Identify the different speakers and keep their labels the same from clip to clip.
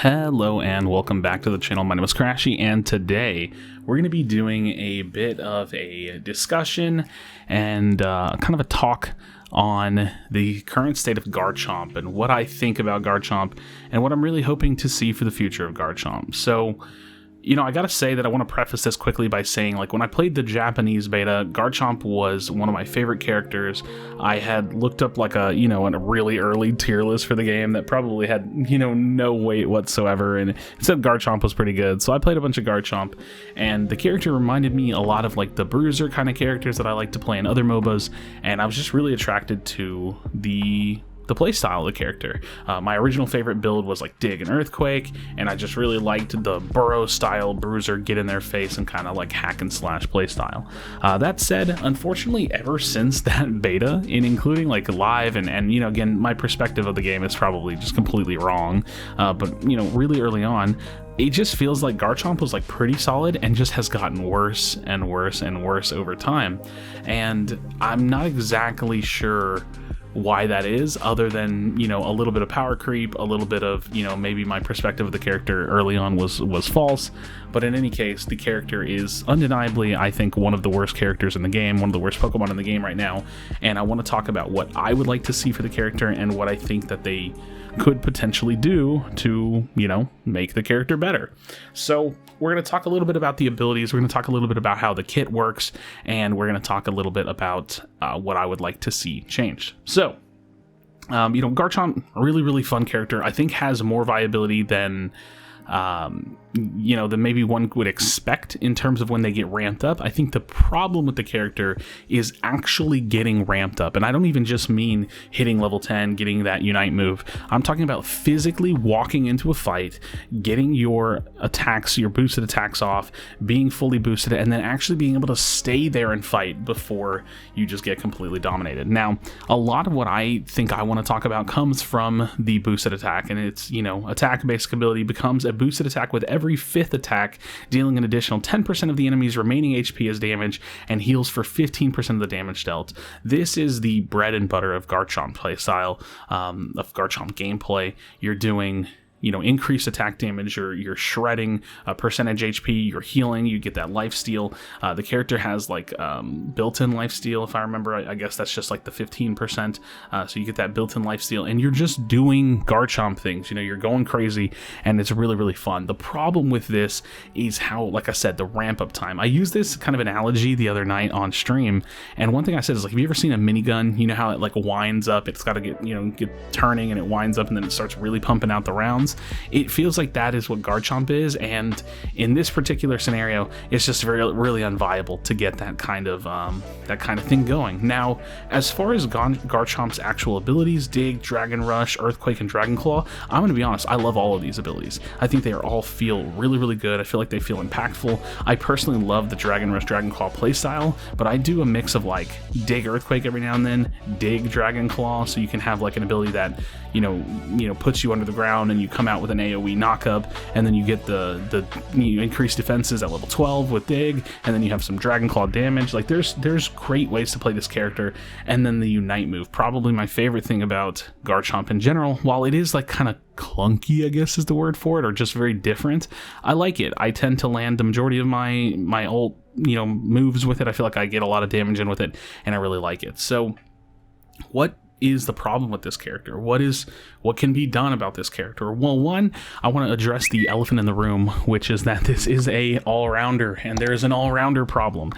Speaker 1: Hello and welcome back to the channel. My name is Krashy, and today we're going to be doing a bit of a discussion and kind of a talk on the current state of Garchomp and what I think about Garchomp and what I'm really hoping to see for the future of Garchomp. So, I gotta say that I want to preface this quickly by saying, when I played the Japanese beta, Garchomp was one of my favorite characters. I had looked up a really early tier list for the game that probably had, no weight whatsoever, and it said Garchomp was pretty good. So I played a bunch of Garchomp, and the character reminded me a lot of the Bruiser kind of characters that I like to play in other MOBAs, and I was just really attracted to the playstyle of the character. My original favorite build was Dig and Earthquake, and I just really liked the burrow style Bruiser, get in their face and kind of hack and slash playstyle. That said, unfortunately, ever since that beta, and including live and again, my perspective of the game is probably just completely wrong, but really early on, it just feels like Garchomp was pretty solid and just has gotten worse and worse and worse over time. And I'm not exactly sure why that is, other than a little bit of power creep, a little bit of maybe my perspective of the character early on was false. But in any case, the character is undeniably, I think, one of the worst characters in the game, one of the worst Pokemon in the game right now, and I want to talk about what I would like to see for the character and what I think that they could potentially do to make the character better. So we're going to talk a little bit about the abilities, we're going to talk a little bit about how the kit works, and we're going to talk a little bit about what I would like to see changed. So Garchomp, really fun character. I think has more viability than than maybe one would expect in terms of when they get ramped up. I think the problem with the character is actually getting ramped up, and I don't even just mean hitting level 10, getting that Unite move. I'm talking about physically walking into a fight, getting your attacks, your boosted attacks off, being fully boosted, and then actually being able to stay there and fight before you just get completely dominated. Now, a lot of what I think I want to talk about comes from the boosted attack, and it's, attack basic ability becomes a boosted attack with every fifth attack, dealing an additional 10% of the enemy's remaining HP as damage and heals for 15% of the damage dealt. This is the bread and butter of Garchomp playstyle, of Garchomp gameplay. You're doing increased attack damage, you're shredding percentage HP, you're healing, you get that lifesteal. The character has built-in lifesteal, if I remember. I guess that's just the 15%, so you get that built-in lifesteal, and you're just doing Garchomp things. You're going crazy, and it's really fun. The problem with this is how, like I said, the ramp-up time. I used this kind of analogy the other night on stream, and one thing I said is, have you ever seen a minigun? You know how it winds up, it's got to get turning, and it winds up, and then it starts really pumping out the rounds. It feels like that is what Garchomp is, and in this particular scenario, it's just really unviable to get that kind of thing going. Now, as far as Garchomp's actual abilities, Dig, Dragon Rush, Earthquake, and Dragon Claw, I'm going to be honest, I love all of these abilities. I think they all feel really good. I feel like they feel impactful. I personally love the Dragon Rush, Dragon Claw playstyle, but I do a mix of Dig Earthquake every now and then, Dig Dragon Claw, so you can have an ability that puts you under the ground and you come out with an AoE knockup, and then you get the increased defenses at level 12 with Dig, and then you have some Dragon Claw damage. There's great ways to play this character. And then the Unite move, probably my favorite thing about Garchomp in general. While it is kind of clunky, I guess is the word for it, or just very different, I like it. I tend to land the majority of my ult moves with it. I feel like I get a lot of damage in with it, and I really like it. So what is the problem with this character? What can be done about this character? Well, one, I want to address the elephant in the room, which is that this is a all-rounder, and there is an all-rounder problem.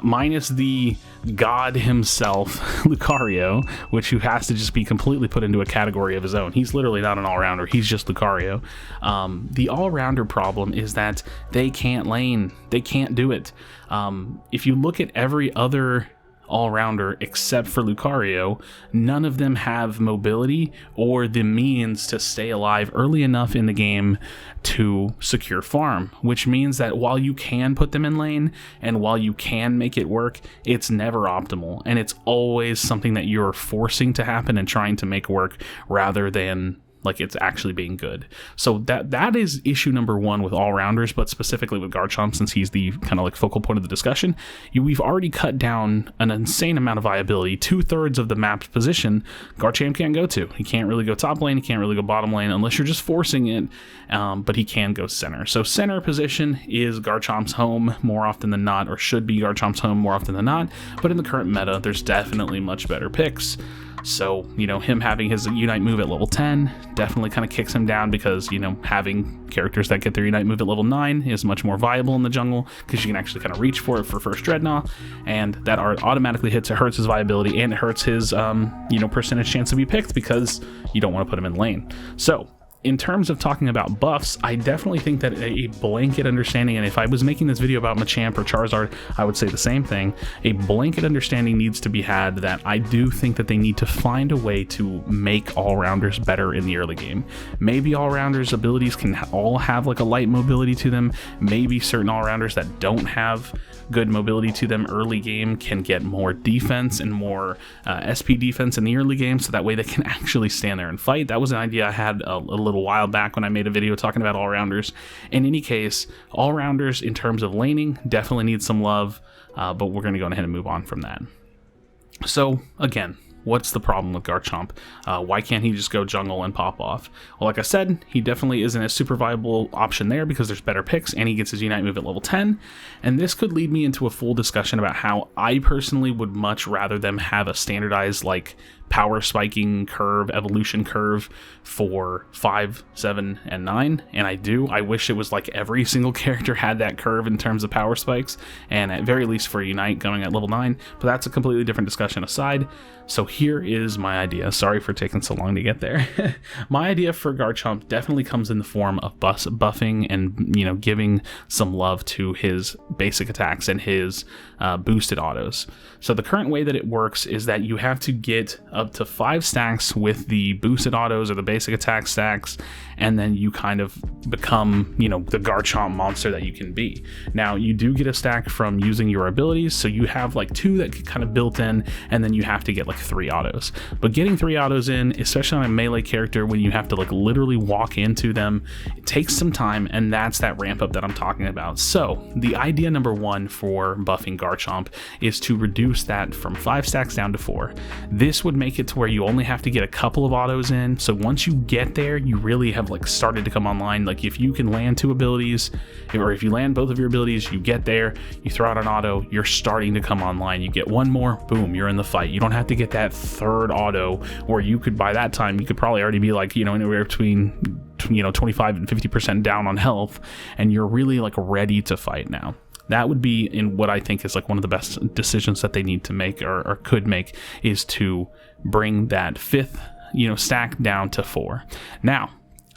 Speaker 1: Minus the god himself, Lucario, who has to just be completely put into a category of his own. He's literally not an all-rounder, he's just Lucario. The all-rounder problem is that they can't lane. They can't do it. If you look at every other all-rounder except for Lucario, none of them have mobility or the means to stay alive early enough in the game to secure farm, which means that while you can put them in lane and while you can make it work, it's never optimal, and it's always something that you're forcing to happen and trying to make work rather than like it's actually being good. So that is issue number one with all-rounders, but specifically with Garchomp, since he's the kind of like focal point of the discussion. We've already cut down an insane amount of viability. 2/3 of the map's position Garchomp can't go to. He can't really go top lane, he can't really go bottom lane unless you're just forcing it, but he can go center. So center position is Garchomp's home more often than not, or should be Garchomp's home more often than not, but in the current meta, there's definitely much better picks. So, you know, him having his Unite move at level 10 definitely kind of kicks him down, because, you know, having characters that get their Unite move at level 9 is much more viable in the jungle, because you can actually kind of reach for it for first Dreadnought, and that automatically hits, it hurts his viability, and it hurts his, you know, percentage chance to be picked, because you don't want to put him in lane. So, in terms of talking about buffs, I definitely think that a blanket understanding, and if I was making this video about Machamp or Charizard, I would say the same thing, a blanket understanding needs to be had that I do think that they need to find a way to make all-rounders better in the early game. Maybe all-rounders' abilities can all have like a light mobility to them. Maybe certain all-rounders that don't have good mobility to them early game can get more defense and more SP defense in the early game, so that way they can actually stand there and fight. That was an idea I had a little while back when I made a video talking about all-rounders. In any case, all-rounders in terms of laning definitely need some love, but we're going to go ahead and move on from that. So again, what's the problem with Garchomp? Why can't he just go jungle and pop off? Well, like I said, he definitely isn't a super viable option there, because there's better picks, and he gets his Unite move at level 10. And this could lead me into a full discussion about how I personally would much rather them have a standardized, like, power spiking curve, evolution curve for 5, 7, and 9, and I wish it was like every single character had that curve in terms of power spikes, and at very least for Unite going at level 9, but that's a completely different discussion aside. So here is my idea. Sorry for taking so long to get there. My idea for Garchomp definitely comes in the form of buffing and, you know, giving some love to his basic attacks and his boosted autos. So the current way that it works is that you have to get up to 5 stacks with the boosted autos or the basic attack stacks, and then you kind of become, you know, the Garchomp monster that you can be. Now, you do get a stack from using your abilities, so you have like 2 that get kind of built in, and then you have to get like 3 autos. But getting 3 autos in, especially on a melee character when you have to like literally walk into them, it takes some time, and that's that ramp up that I'm talking about. So the idea number 1 for buffing Garchomp is to reduce that from 5 stacks down to 4. This would make it to where you only have to get a couple of autos in, so once you get there, you really have like started to come online. Like if you can land 2 abilities, or if you land both of your abilities, you get there, you throw out an auto, you're starting to come online. You get 1 more, boom, you're in the fight. You don't have to get that 3rd auto, where you could, by that time, you could probably already be like, you know, anywhere between, you know, 25 and 50% down on health, and you're really like ready to fight now. That would be in what I think is like one of the best decisions that they need to make, or could make, is to bring that 5th, you know, stack down to 4. Now,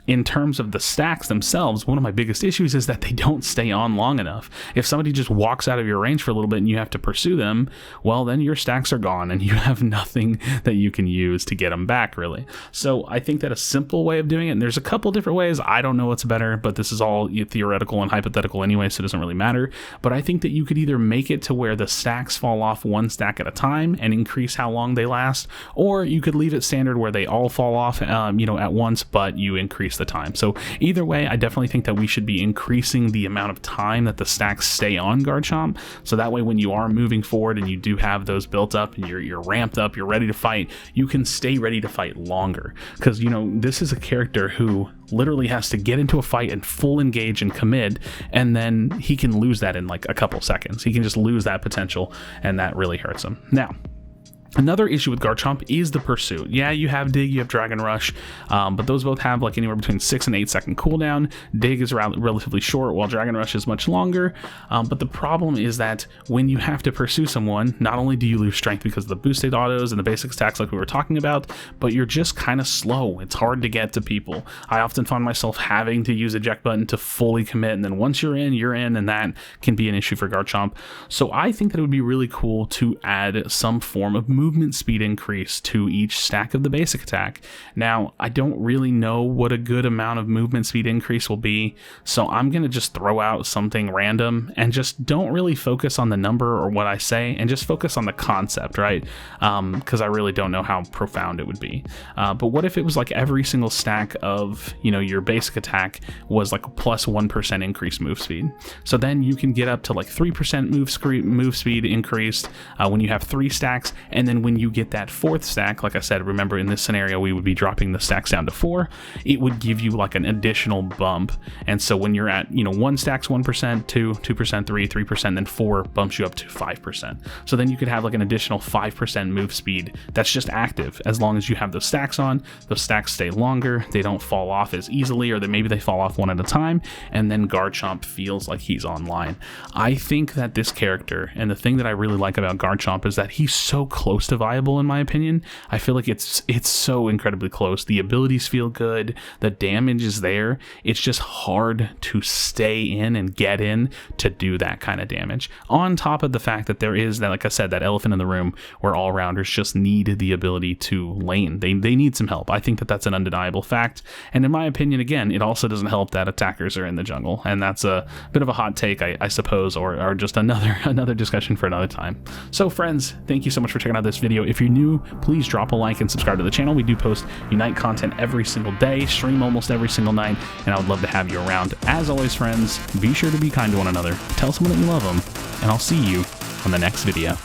Speaker 1: in terms of the stacks themselves, one of my biggest issues is that they don't stay on long enough. If somebody just walks out of your range for a little bit and you have to pursue them, well, then your stacks are gone and you have nothing that you can use to get them back, really. So I think that a simple way of doing it, and there's a couple different ways, I don't know what's better, but this is all theoretical and hypothetical anyway, so it doesn't really matter. But I think that you could either make it to where the stacks fall off 1 stack at a time and increase how long they last, or you could leave it standard where they all fall off, you know, at once, but you increase the time. So either way, I definitely think that we should be increasing the amount of time that the stacks stay on Garchomp, so that way when you are moving forward and you do have those built up and you're ramped up, you're ready to fight, you can stay ready to fight longer. Because, you know, this is a character who literally has to get into a fight and full engage and commit, and then he can lose that in like a couple seconds. He can just lose that potential, and that really hurts him. Now, another issue with Garchomp is the pursuit. Yeah, you have Dig, you have Dragon Rush, but those both have like anywhere between 6 and 8 second cooldown. Dig is relatively short, while Dragon Rush is much longer. But the problem is that when you have to pursue someone, not only do you lose strength because of the boosted autos and the basic stacks like we were talking about, but you're just kind of slow. It's hard to get to people. I often find myself having to use eject button to fully commit, and then once you're in, and that can be an issue for Garchomp. So I think that it would be really cool to add some form of move movement speed increase to each stack of the basic attack. Now, I don't really know what a good amount of movement speed increase will be, so I'm going to just throw out something random and just don't really focus on the number or what I say, and just focus on the concept, right? Because I really don't know how profound it would be. But what if it was like every single stack of, you know, your basic attack was like a plus 1% increased move speed? So then you can get up to like 3% move speed increased when you have 3 stacks, and then when you get that 4th stack, like I said, remember in this scenario we would be dropping the stacks down to 4, it would give you like an additional bump. And so when you're at, you know, 1 stack's 1%, 2, 2%, 3, 3%, then 4 bumps you up to 5%. So then you could have like an additional 5% move speed that's just active as long as you have those stacks on. Those stacks stay longer, they don't fall off as easily, or maybe they fall off one at a time, and then Garchomp feels like he's online. I think that this character, and the thing that I really like about Garchomp is that he's so close to viable in my opinion. I feel like it's so incredibly close. The abilities feel good, the damage is there, it's just hard to stay in and get in to do that kind of damage. On top of the fact that there is that, like I said, that elephant in the room where all-rounders just need the ability to lane. They need some help. I think that that's an undeniable fact, and in my opinion, again, it also doesn't help that attackers are in the jungle, and that's a bit of a hot take, I suppose, or just another discussion for another time. So friends, thank you so much for checking out this video. If you're new, please drop a like and subscribe to the channel. We do post Unite content every single day, stream almost every single night, and I would love to have you around. As always, friends, be sure to be kind to one another, tell someone that you love them, and I'll see you on the next video.